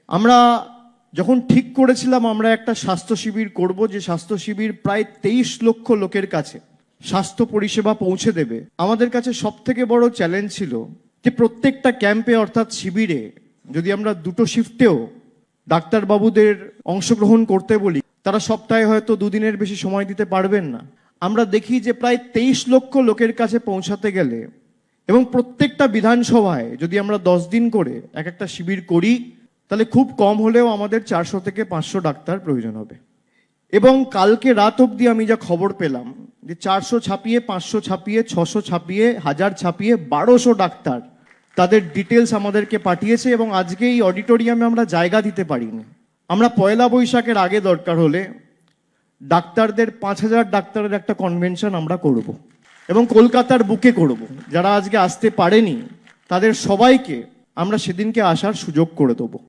আমরা যখন ঠিক করেছিলাম আমরা একটা স্বাস্থ্য শিবির করব, যে স্বাস্থ্য শিবির প্রায় 23 লক্ষ লোকের কাছে স্বাস্থ্য পরিষেবা পৌঁছে দেবে, আমাদের কাছে সব থেকে বড় চ্যালেঞ্জ ছিল যে প্রত্যেকটা ক্যাম্পে অর্থাৎ শিবিরে যদি আমরা দুটো শিফটেও ডাক্তারবাবুদের অংশগ্রহণ করতে বলি, তারা সপ্তাহে হয়তো দুদিনের বেশি সময় দিতে পারবেন না। আমরা দেখি যে প্রায় 23 লক্ষ লোকের কাছে পৌঁছাতে গেলে এবং প্রত্যেকটা বিধানসভায় যদি আমরা 10 দিন করে এক একটা শিবির করি, তাহলে খুব কম হলেও আমাদের 400 থেকে 500 ডাক্তার প্রয়োজন হবে। এবং কালকে রাত অবধি আমি যা খবর পেলাম যে 400 ছাপিয়ে 500 ছাপিয়ে 600 ছাপিয়ে 1000 ছাপিয়ে 1200 ডাক্তার তাদের ডিটেলস আমাদেরকে পাঠিয়েছে, এবং আজকে এই অডিটোরিয়ামে আমরা জায়গা দিতে পারিনি। আমরা পয়লা বৈশাখের আগে দরকার হলে ডাক্তারদের 5000 ডাক্তারের একটা কনভেনশন আমরা করব, এবং কলকাতার বুকে করব। যারা আজকে আসতে পারেনি তাদের সবাইকে আমরা সেদিনকে আসার সুযোগ করে দেবো।